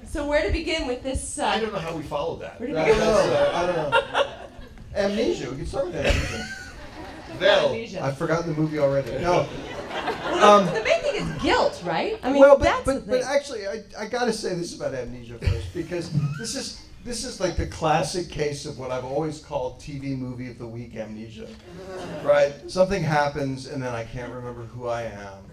So where to begin with this? I don't know how we follow that. Where to I begin don't with know. I don't know. Amnesia. We can start with Amnesia. Well, Amnesia? I've forgotten the movie already. No. The main thing is guilt, right? I mean, Well, that's the but thing. actually, I got to say this about Amnesia first, because this is like the classic case of what I've always called TV movie of the week amnesia, right? Something happens and then I can't remember who I am,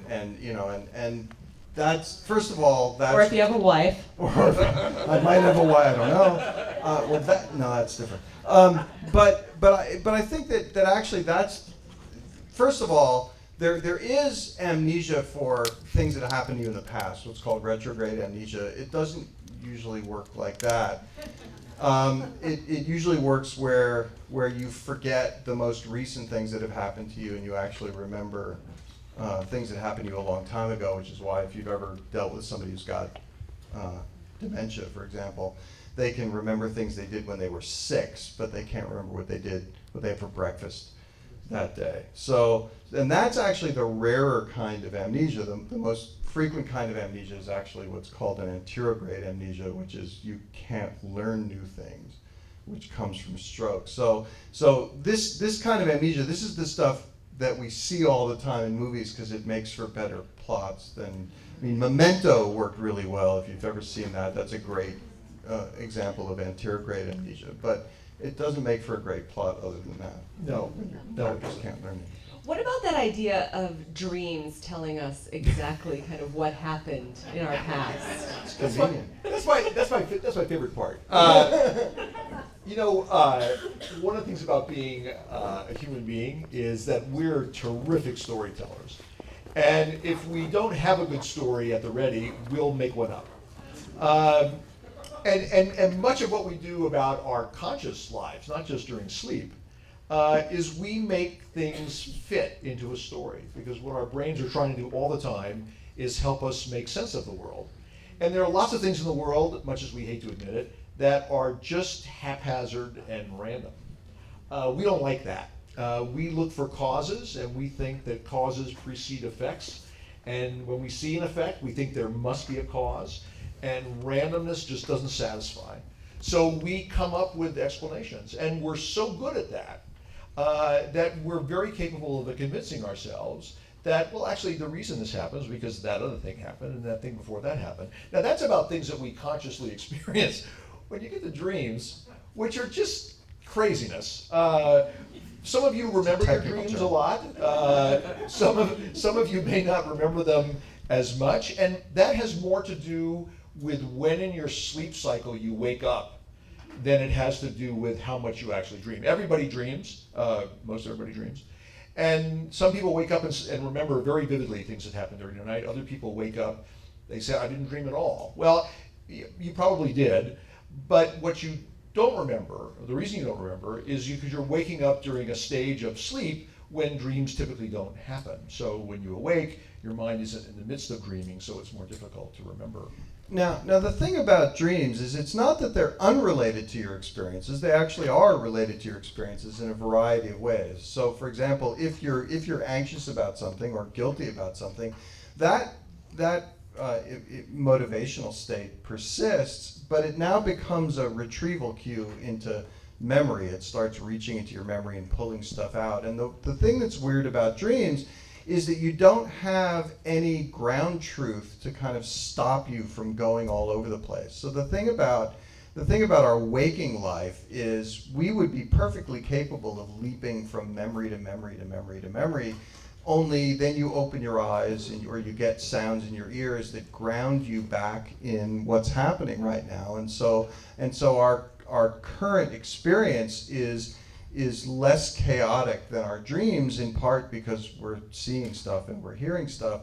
and that's, first of all, that's. Or if you have a wife. Or I might have a wife, I don't know. That's different. But I think that actually that's, first of all, there is amnesia for things that happened to you in the past, what's called retrograde amnesia. It doesn't usually work like that. It usually works where you forget the most recent things that have happened to you and you actually remember things that happened to you a long time ago, which is why if you've ever dealt with somebody who's got dementia, for example, they can remember things they did when they were 6, but they can't remember what they had for breakfast that day. So, and that's actually the rarer kind of amnesia. The most frequent kind of amnesia is actually what's called an anterograde amnesia, which is you can't learn new things, which comes from stroke. So this kind of amnesia, this is the stuff that we see all the time in movies because it makes for better plots than, I mean, Memento worked really well. If you've ever seen that, that's a great example of anterograde amnesia. But it doesn't make for a great plot other than that. No. You just can't learn it. What about that idea of dreams telling us exactly kind of what happened in our past? It's convenient. That's my favorite part. One of the things about being a human being is that we're terrific storytellers. And if we don't have a good story at the ready, we'll make one up. And much of what we do about our conscious lives, not just during sleep, is we make things fit into a story. Because what our brains are trying to do all the time is help us make sense of the world. And there are lots of things in the world, much as we hate to admit it, that are just haphazard and random. We don't like that. We look for causes, and we think that causes precede effects. And when we see an effect, we think there must be a cause. And randomness just doesn't satisfy. So we come up with explanations, and we're so good at that that we're very capable of convincing ourselves that, well, actually the reason this happens is because that other thing happened and that thing before that happened. Now that's about things that we consciously experience. When you get to dreams, which are just craziness, some of you remember your dreams a lot. Some of you may not remember them as much, and that has more to do with when in your sleep cycle you wake up than it has to do with how much you actually dream. Everybody dreams, most everybody dreams. And some people wake up and remember very vividly things that happened during the night. Other people wake up, they say, I didn't dream at all. Well, you probably did, but what you don't remember, or the reason you don't remember, is because you're waking up during a stage of sleep when dreams typically don't happen. So when you awake, your mind isn't in the midst of dreaming, so it's more difficult to remember. Now the thing about dreams is it's not that they're unrelated to your experiences. They actually are related to your experiences in a variety of ways. So, for example, if you're anxious about something or guilty about something, that motivational state persists, but it now becomes a retrieval cue into memory. It starts reaching into your memory and pulling stuff out. And the thing that's weird about dreams is that you don't have any ground truth to kind of stop you from going all over the place. So the thing about our waking life is we would be perfectly capable of leaping from memory to memory to memory to memory, only then you open your eyes or you get sounds in your ears that ground you back in what's happening right now. And so our current experience is less chaotic than our dreams, in part because we're seeing stuff and we're hearing stuff.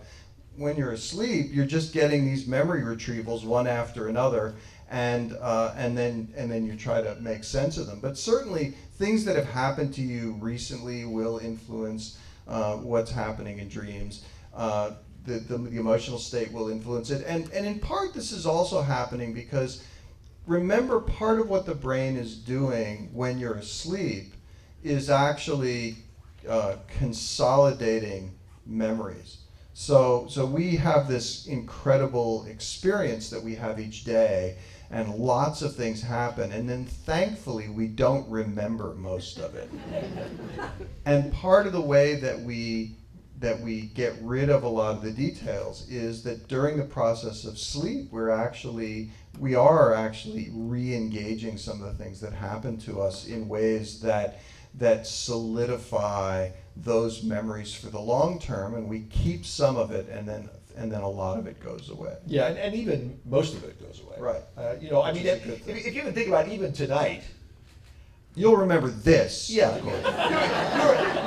When you're asleep, you're just getting these memory retrievals one after another, and then you try to make sense of them. But certainly, things that have happened to you recently will influence what's happening in dreams. The emotional state will influence it, and in part, this is also happening because remember, part of what the brain is doing when you're asleep is actually consolidating memories. So we have this incredible experience that we have each day, and lots of things happen, and then thankfully we don't remember most of it. And part of the way that we get rid of a lot of the details is that during the process of sleep, we are actually re-engaging some of the things that happen to us in ways that solidify those memories for the long term, and we keep some of it, and then a lot of it goes away. Yeah, and even most of it goes away. Right. I mean, if you even think about even tonight, You'll remember this. yeah,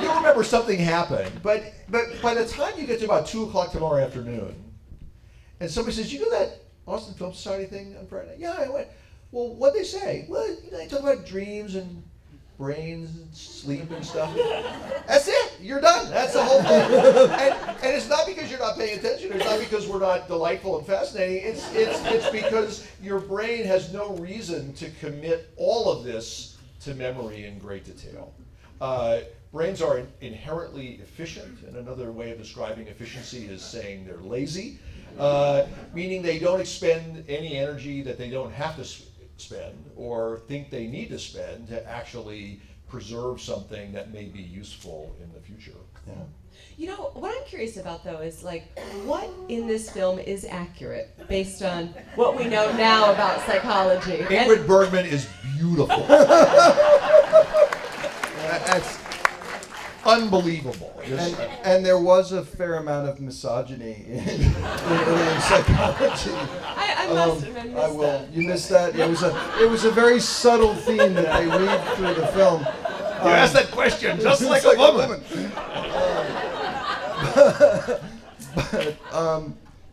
you'll remember something happened, but by the time you get to about 2 o'clock tomorrow afternoon, and somebody says, "You know that Austin Film Society thing on Friday?" Yeah, I went. Well, what'd they say? Well, they talk about dreams and brains and sleep and stuff. That's it. You're done. That's the whole thing. And it's not because you're not paying attention. It's not because we're not delightful and fascinating. It's because your brain has no reason to commit all of this to memory in great detail. Brains are inherently efficient, and another way of describing efficiency is saying they're lazy, meaning they don't expend any energy that they don't have to spend or think they need to spend to actually preserve something that may be useful in the future. Yeah. You know, what I'm curious about though is like, what in this film is accurate based on what we know now about psychology? Ingrid Bergman is beautiful. That's unbelievable. And there was a fair amount of misogyny in psychology. I must have missed I will. that. You missed that. It was a very subtle theme that they weave through the film. You asked that question just like a woman.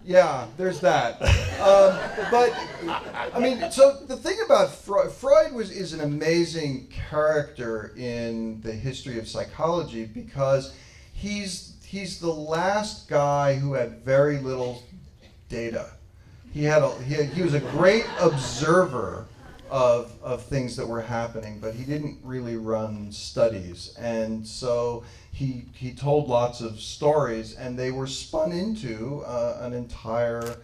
Yeah, there's that. But I mean, so the thing about Freud is an amazing character in the history of psychology because he's the last guy who had very little data. He was a great observer of things that were happening, but he didn't really run studies, and so he told lots of stories, and they were spun into an entire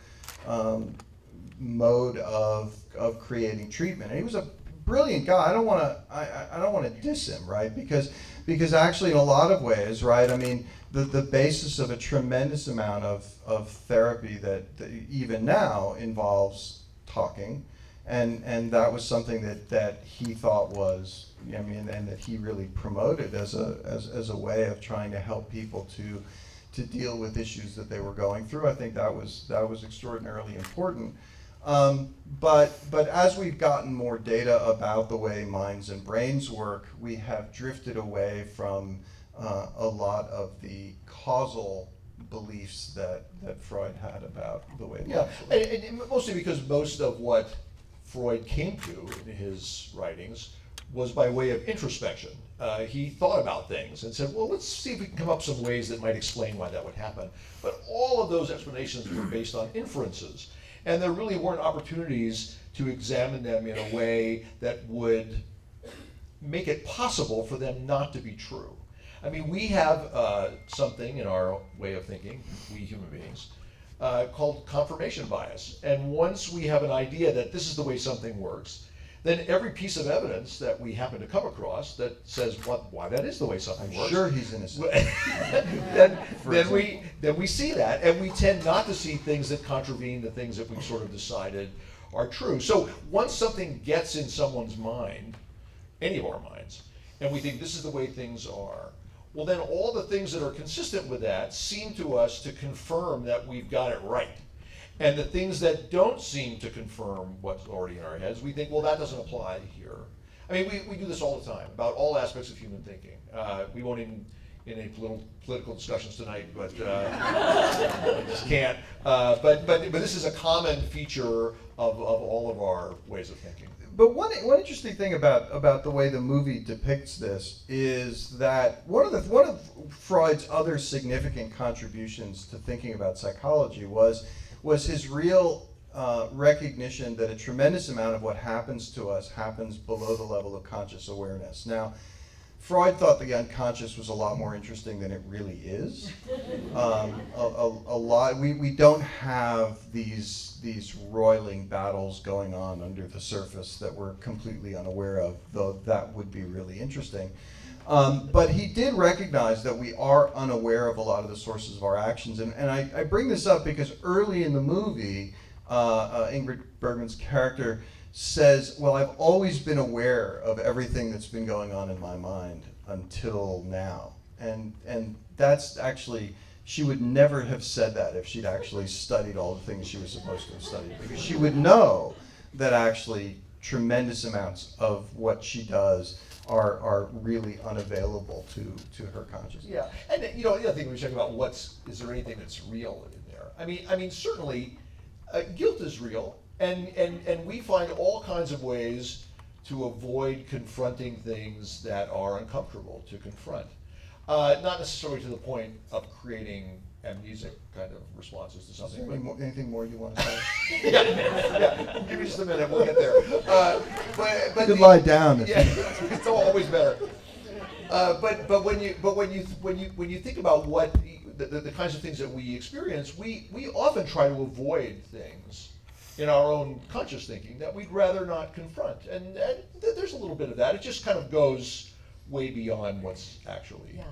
mode of creating treatment. And he was a brilliant guy. I don't want to diss him, right? Because actually, in a lot of ways, right? I mean, the basis of a tremendous amount of therapy that even now involves talking. And that was something that he thought was, I mean, and that he really promoted as a way of trying to help people to deal with issues that they were going through. I think that was extraordinarily important. But as we've gotten more data about the way minds and brains work, we have drifted away from a lot of the causal beliefs that Freud had about the way Yeah, minds work. and mostly because most of what Freud came to in his writings was by way of introspection. He thought about things and said, well, let's see if we can come up with some ways that might explain why that would happen. But all of those explanations were based on inferences. And there really weren't opportunities to examine them in a way that would make it possible for them not to be true. I mean, we have something in our way of thinking, we human beings, called confirmation bias. And once we have an idea that this is the way something works, then every piece of evidence that we happen to come across that says why that is the way something works. Sure, he's innocent. then we see that, and we tend not to see things that contravene the things that we've sort of decided are true. So once something gets in someone's mind, any of our minds, and we think this is the way things are, well then all the things that are consistent with that seem to us to confirm that we've got it right. And the things that don't seem to confirm what's already in our heads, we think, well, that doesn't apply here. I mean, we do this all the time about all aspects of human thinking. We won't even in any political discussions tonight, but I just can't. But this is a common feature of all of our ways of thinking. But one interesting thing about the way the movie depicts this is that one of Freud's other significant contributions to thinking about psychology was his real recognition that a tremendous amount of what happens to us happens below the level of conscious awareness. Now, Freud thought the unconscious was a lot more interesting than it really is. A lot. We don't have these roiling battles going on under the surface that we're completely unaware of, though that would be really interesting. But he did recognize that we are unaware of a lot of the sources of our actions. And I bring this up because early in the movie, Ingrid Bergman's character says, well, I've always been aware of everything that's been going on in my mind until now. And that's actually, she would never have said that if she'd actually studied all the things she was supposed to have studied, because she would know that actually tremendous amounts of what she does are really unavailable to her consciousness. Yeah, and the other thing we talk about, is there anything that's real in there? I mean, certainly, guilt is real, and we find all kinds of ways to avoid confronting things that are uncomfortable to confront. Not necessarily to the point of creating amnesic kind of responses to something. Is there anything more you want to say? yeah, give me just a minute, we'll get there. But you could lie down. Yeah, it's always better. But when you think about what the kinds of things that we experience, we often try to avoid things in our own conscious thinking that we'd rather not confront, and there's a little bit of that. It just kind of goes way beyond what's actually. Yeah.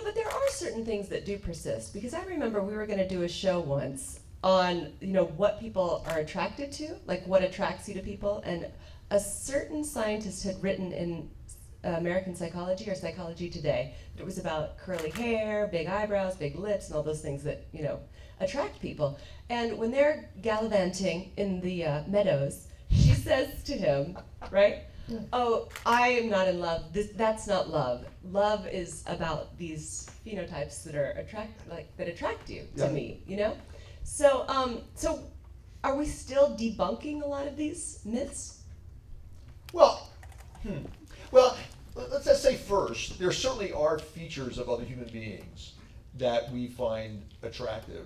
But there are certain things that do persist, because I remember we were going to do a show once on what people are attracted to, like what attracts you to people, and a certain scientist had written in American Psychology or Psychology Today that it was about curly hair, big eyebrows, big lips, and all those things that attract people. And when they're gallivanting in the meadows, she says to him, right? Oh, I am not in love. That's not love. Love is about these phenotypes that are attract you to me. So are we still debunking a lot of these myths? Well, let's just say first, there certainly are features of other human beings that we find attractive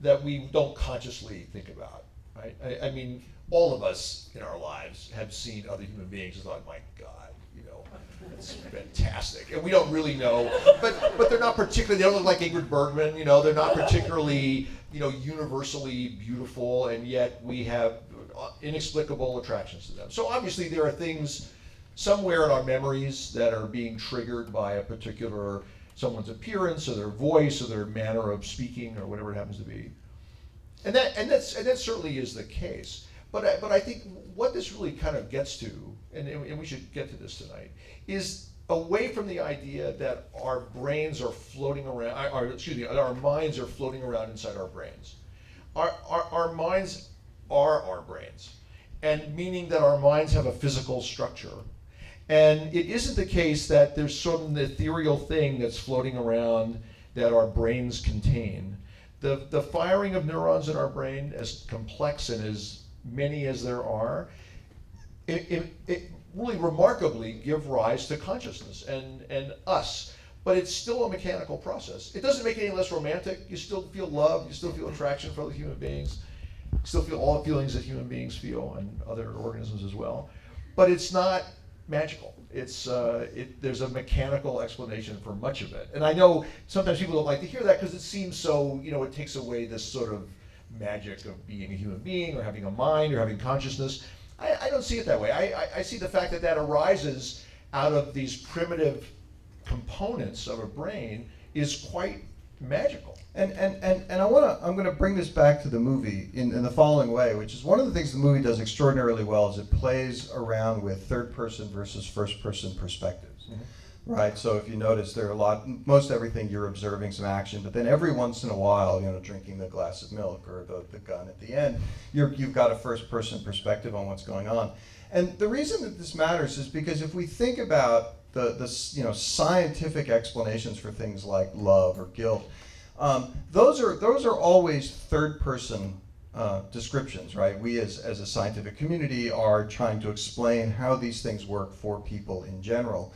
that we don't consciously think about, right? I mean, all of us in our lives have seen other human beings and thought, my God, it's fantastic. And we don't really know, but they're not particularly, they don't look like Ingrid Bergman, they're not particularly, universally beautiful, and yet we have inexplicable attractions to them. So obviously there are things somewhere in our memories that are being triggered by a particular someone's appearance or their voice or their manner of speaking or whatever it happens to be. And that certainly is the case. But I think what this really kind of gets to, and we should get to this tonight, is away from the idea that our brains are floating around, our minds are floating around inside our brains. Our minds are our brains, and meaning that our minds have a physical structure. And it isn't the case that there's some ethereal thing that's floating around that our brains contain. The firing of neurons in our brain, as complex and as many as there are, it really remarkably give rise to consciousness and us. But it's still a mechanical process. It doesn't make it any less romantic. You still feel love, you still feel attraction for other human beings, you still feel all the feelings that human beings feel and other organisms as well. But it's not magical. There's a mechanical explanation for much of it. And I know sometimes people don't like to hear that because it seems so, it takes away this sort of magic of being a human being or having a mind or having consciousness. I don't see it that way. I see the fact that arises out of these primitive components of a brain is quite magical. And I'm going to bring this back to the movie in the following way, which is one of the things the movie does extraordinarily well is it plays around with third person versus first person perspectives. Mm-hmm. Right, so if you notice, there are most everything you're observing some action, but then every once in a while, drinking the glass of milk or the gun at the end, you've got a first-person perspective on what's going on. And the reason that this matters is because if we think about the scientific explanations for things like love or guilt, those are always third-person descriptions, right? We as a scientific community are trying to explain how these things work for people in general.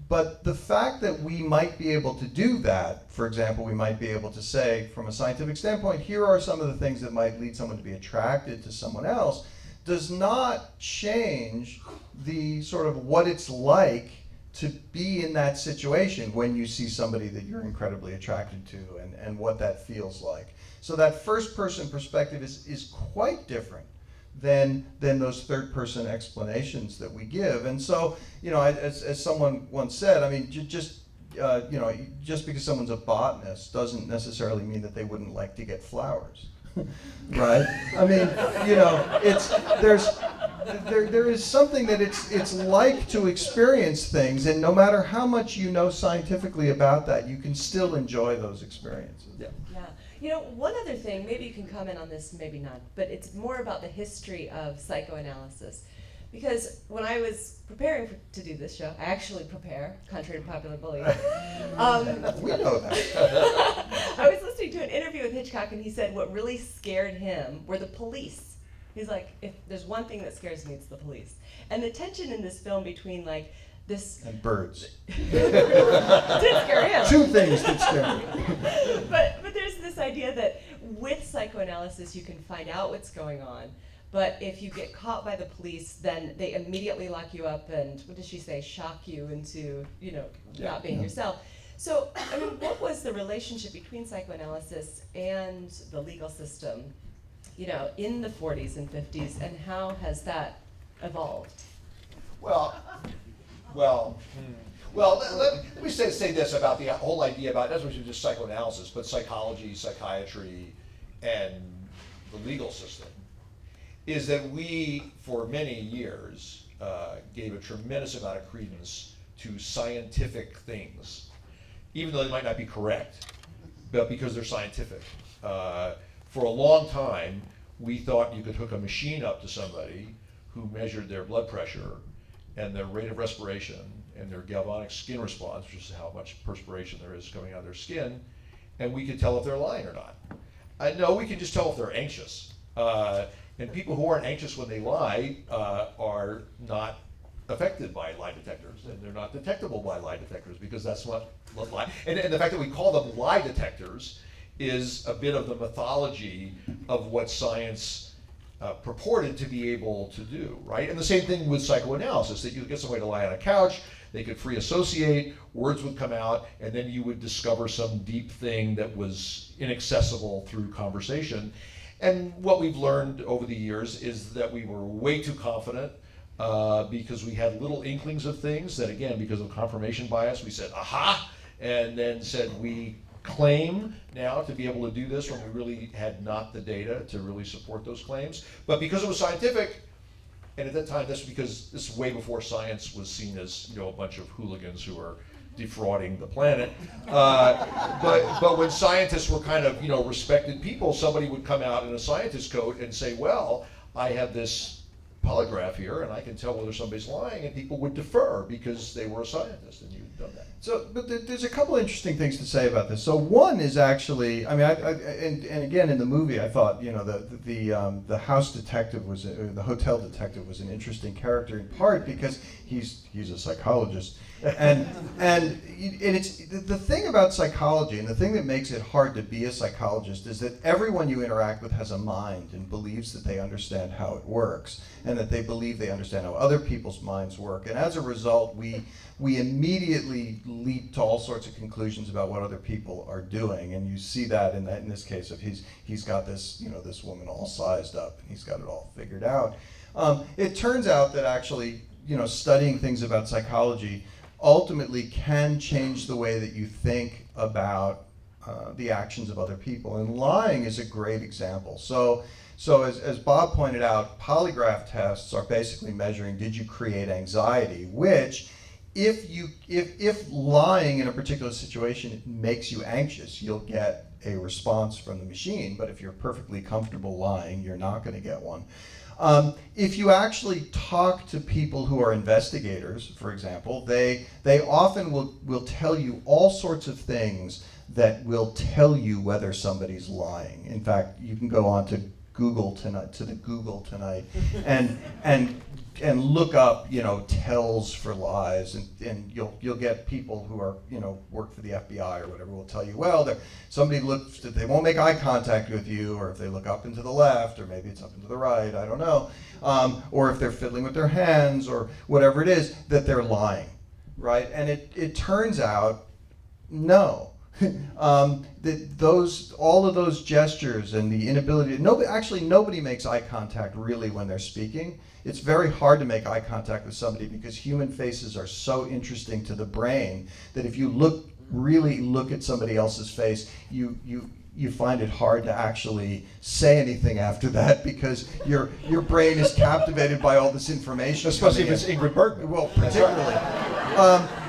But the fact that we might be able to do that, for example, we might be able to say, from a scientific standpoint, here are some of the things that might lead someone to be attracted to someone else, does not change the sort of what it's like to be in that situation when you see somebody that you're incredibly attracted to, and what that feels like. So that first person perspective is quite different than those third person explanations that we give. And so, you know, as someone once said, I mean, just because someone's a botanist doesn't necessarily mean that they wouldn't like to get flowers. Right? I mean, you know, there is something that it's like to experience things, and no matter how much you know scientifically about that, you can still enjoy those experiences. Yeah. Yeah. You know, one other thing, maybe you can comment on this, maybe not, but it's more about the history of psychoanalysis. Because when I was preparing to do this show, I actually prepare, contrary to popular belief. We know that. I was listening to an interview with Hitchcock, and he said what really scared him were the police. He's like, if there's one thing that scares me, it's the police. And the tension in this film between like this... And birds. did scare him. Two things that scare me. But there's this idea that with psychoanalysis, you can find out what's going on. But if you get caught by the police, then they immediately lock you up and, what does she say, shock you into, you know, not being yourself. So, I mean, what was the relationship between psychoanalysis and the legal system, you know, in the 40s and 50s, and how has that evolved? Well, let me say this about the whole idea about, that's what you just psychoanalysis, but psychology, psychiatry, and the legal system, is that we, for many years, gave a tremendous amount of credence to scientific things, even though they might not be correct, but because they're scientific. For a long time, we thought you could hook a machine up to somebody who measured their blood pressure and their rate of respiration and their galvanic skin response, which is how much perspiration there is coming out of their skin, and we could tell if they're lying or not. No, we can just tell if they're anxious. And people who aren't anxious when they lie are not affected by lie detectors, and they're not detectable by lie detectors, because that's what lie. And the fact that we call them lie detectors is a bit of the mythology of what science purported to be able to do, right? And the same thing with psychoanalysis, that you get somebody to lie on a couch, they could free associate, words would come out, and then you would discover some deep thing that was inaccessible through conversation. And what we've learned over the years is that we were way too confident because we had little inklings of things that, again, because of confirmation bias, we said, aha, and then said we claim now to be able to do this when we really had not the data to really support those claims. But because it was scientific, and at that time, this is way before science was seen as, you know, a bunch of hooligans who are defrauding the planet. But when scientists were kind of, you know, respected people, somebody would come out in a scientist coat and say, well, I have this polygraph here and I can tell whether somebody's lying, and people would defer because they were a scientist and you'd done that. So, but there's a couple interesting things to say about this. So one is actually, I mean, and again in the movie, I thought, you know, the house detective was, the hotel detective was an interesting character, in part because he's a psychologist, and it's the thing about psychology, and the thing that makes it hard to be a psychologist is that everyone you interact with has a mind and believes that they understand how it works, and that they believe they understand how other people's minds work, and as a result, we immediately leap to all sorts of conclusions about what other people are doing, and you see that in this case of he's got this, you know, this woman all sized up and he's got it all figured out. It turns out that actually, you know, studying things about psychology ultimately can change the way that you think about the actions of other people, and lying is a great example. So as Bob pointed out, polygraph tests are basically measuring, did you create anxiety, which if lying in a particular situation makes you anxious, you'll get a response from the machine, but if you're perfectly comfortable lying, you're not going to get one. If you actually talk to people who are investigators, for example, they often will tell you all sorts of things that will tell you whether somebody's lying. In fact, you can go on to Google tonight, and look up, you know, tells for lies, and you'll get people who are, you know, work for the FBI or whatever will tell you, well, somebody looks, they won't make eye contact with you, or if they look up and to the left, or maybe it's up and to the right, I don't know, or if they're fiddling with their hands or whatever it is, that they're lying, right? And it turns out, no. All of those gestures and the inability, nobody makes eye contact really when they're speaking. It's very hard to make eye contact with somebody because human faces are so interesting to the brain that if you really look at somebody else's face, you find it hard to actually say anything after that because your brain is captivated by all this information. Especially if it's Ingrid Bergman. Well, particularly.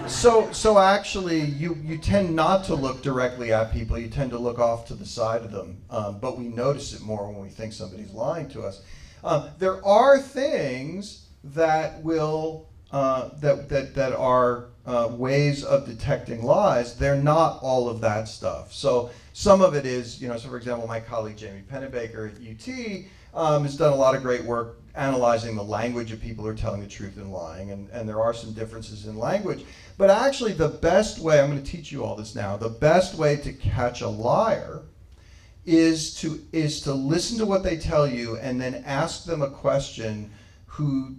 So actually, you tend not to look directly at people. You tend to look off to the side of them. But we notice it more when we think somebody's lying to us. There are things that will that are ways of detecting lies. They're not all of that stuff. So some of it is, so for example, my colleague Jamie Pennebaker at UT has done a lot of great work analyzing the language of people who are telling the truth and lying, and there are some differences in language. But actually the best way, I'm going to teach you all this now, the best way to catch a liar is to listen to what they tell you and then ask them a question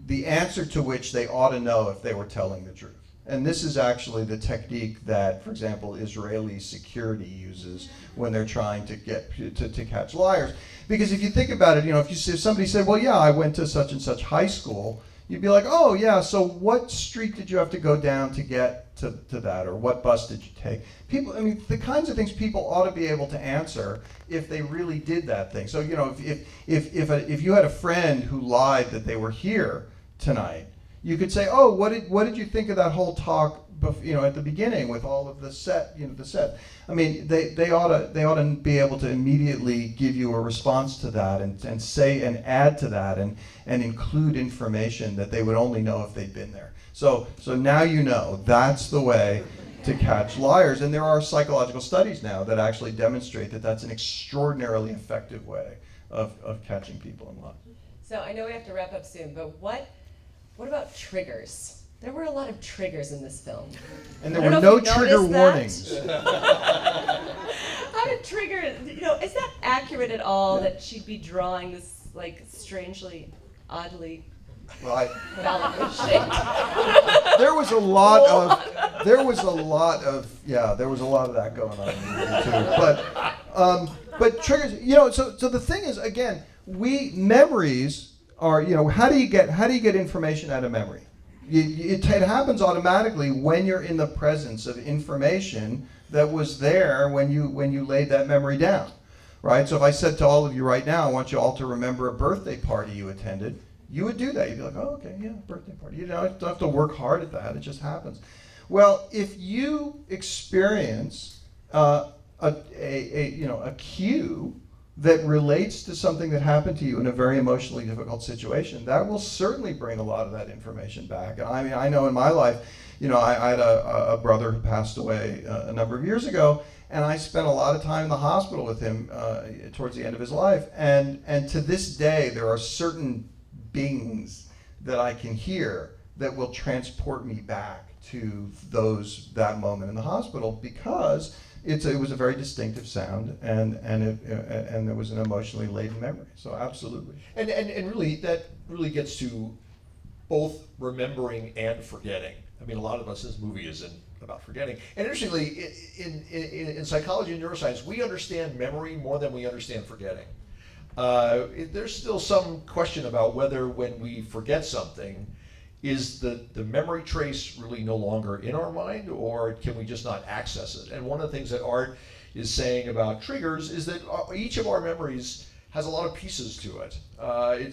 the answer to which they ought to know if they were telling the truth. And this is actually the technique that, for example, Israeli security uses when they're trying to get to catch liars. Because if you think about it, if somebody said, well, yeah, I went to such and such high school, you'd be like, oh, yeah, so what street did you have to go down to get to that? Or what bus did you take? People, the kinds of things people ought to be able to answer if they really did that thing. So, if you had a friend who lied that they were here tonight, you could say, oh, what did you think of that whole talk, at the beginning with all of the set. They ought to be able to immediately give you a response to that and say and add to that and include information that they would only know if they'd been there. So now you know that's the way to catch liars, and there are psychological studies now that actually demonstrate that that's an extraordinarily effective way of catching people in lies. So I know we have to wrap up soon, but what about triggers? There were a lot of triggers in this film. And there were no trigger warnings. How did trigger, is that accurate at all that she'd be drawing this strangely, oddly phallically shaped? There was a lot of that going on in the movie too. But triggers, so the thing is, again, memories are, how do you get information out of memory? It happens automatically when you're in the presence of information that was there when you laid that memory down, right? So if I said to all of you right now, I want you all to remember a birthday party you attended, you would do that. You'd be like, oh, okay, yeah, birthday party. You don't have to work hard at that. It just happens. Well, if you experience a cue that relates to something that happened to you in a very emotionally difficult situation, that will certainly bring a lot of that information back. And I know in my life, I had a brother who passed away a number of years ago, and I spent a lot of time in the hospital with him towards the end of his life. And to this day, there are certain bings that I can hear that will transport me back to that moment in the hospital because it was a very distinctive sound, and there was an emotionally laden memory. So absolutely. And really, that really gets to both remembering and forgetting. A lot of us, this movie is about forgetting. And interestingly, in psychology and neuroscience, we understand memory more than we understand forgetting. There's still some question about whether when we forget something, is the memory trace really no longer in our mind, or can we just not access it? And one of the things that Art is saying about triggers is that each of our memories has a lot of pieces to it.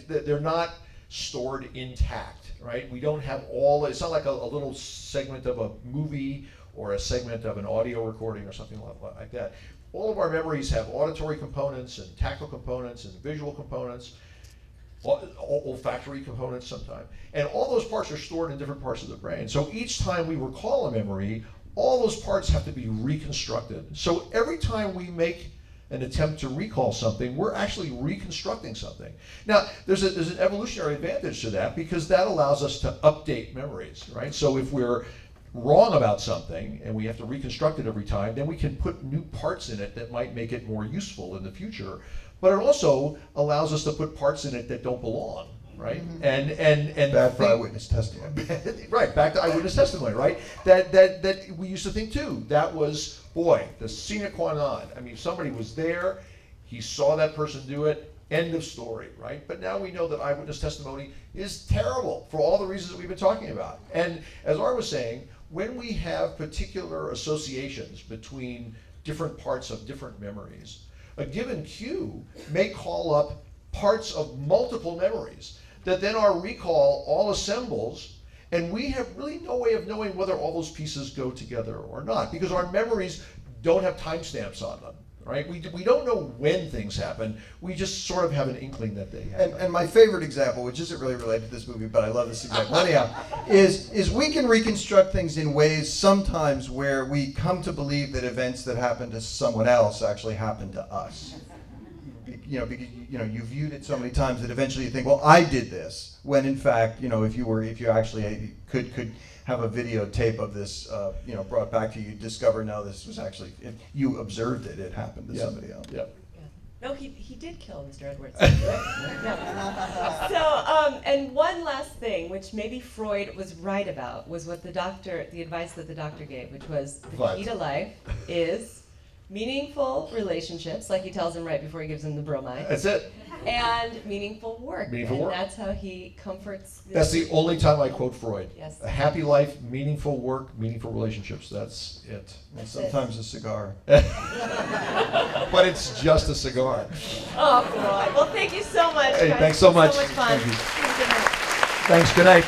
They're not stored intact, right? We don't have it's not like a little segment of a movie or a segment of an audio recording or something like that. All of our memories have auditory components and tactile components and visual components, olfactory components sometimes. And all those parts are stored in different parts of the brain. So each time we recall a memory, all those parts have to be reconstructed. So every time we make an attempt to recall something, we're actually reconstructing something. Now, there's an evolutionary advantage to that because that allows us to update memories, right? So if we're wrong about something and we have to reconstruct it every time, then we can put new parts in it that might make it more useful in the future. But it also allows us to put parts in it that don't belong. right? And Bad for think- eyewitness testimony. Right, back to eyewitness testimony, right? That we used to think too. That was, boy, the sine qua non. I mean, somebody was there, he saw that person do it, end of story, right? But now we know that eyewitness testimony is terrible for all the reasons that we've been talking about. And as Art was saying, when we have particular associations between different parts of different memories, a given cue may call up parts of multiple memories that then our recall all assembles, and we have really no way of knowing whether all those pieces go together or not, because our memories don't have timestamps on them, right? We don't know when things happen, we just sort of have an inkling that they happen. And my favorite example, which isn't really related to this movie, but I love this example anyhow, is we can reconstruct things in ways sometimes where we come to believe that events that happen to someone else actually happen to us. You know, because you viewed it so many times that eventually you think, well, I did this. When in fact, if you actually could have a videotape of this, brought back to you, discover no, this was actually, if you observed it, it happened to somebody else. Yep. No, he did kill Mr. Edwards. Right? No. So, and one last thing, which maybe Freud was right about, was what the advice that the doctor gave, which was the key to life is meaningful relationships, like he tells him right before he gives him the bromide. That's it. And meaningful work. Meaningful and work. That's how he comforts. That's the only time I quote Freud. Yes. A happy life, meaningful work, meaningful relationships. That's it. And sometimes a cigar. But it's just a cigar. Oh, boy. Well, thank you so much. Hey, guys. thanks so much. So much fun. Thank you. Good night. Thanks. Good night.